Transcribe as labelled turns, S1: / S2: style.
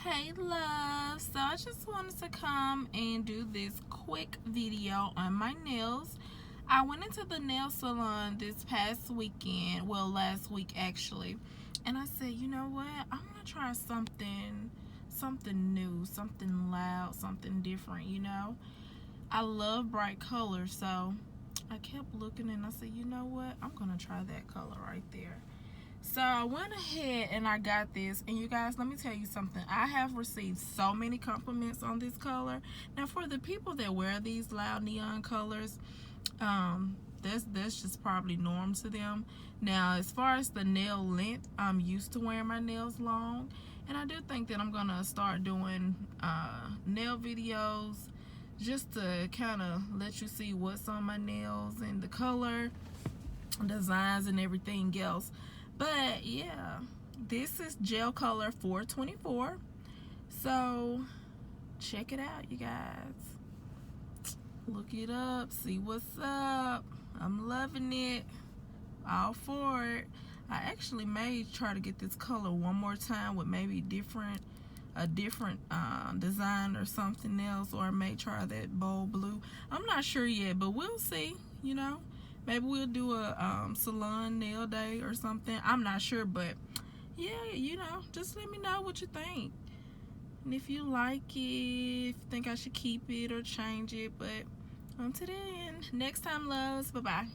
S1: Hey love, so I just wanted to come and do this quick video on my nails. I went into the nail salon this past weekend, well last week actually, and I said, you know what, I'm gonna try something new, something loud, something different. I love bright colors, so I kept looking and I said, you know what, I'm gonna try that color right there. So I went ahead and I got this, and you guys, let me tell you something. I have received so many compliments on this color. Now for the people that wear these loud neon colors, that's just probably norm to them. Now as far as the nail length, I'm used to wearing my nails long, and I do think that I'm gonna start doing nail videos just to kind of let you see what's on my nails and the color designs and everything else. But yeah, this is gel color 424, so check it out, you guys. Look it up, see what's up. I'm loving it, all for it. I actually may try to get this color one more time with maybe a different design or something else, or I may try that bold blue. I'm not sure yet, but we'll see. Maybe we'll do a salon nail day or something. I'm not sure, but yeah, just let me know what you think. And if you like it, if you think I should keep it or change it. But until then, next time, loves. Bye-bye.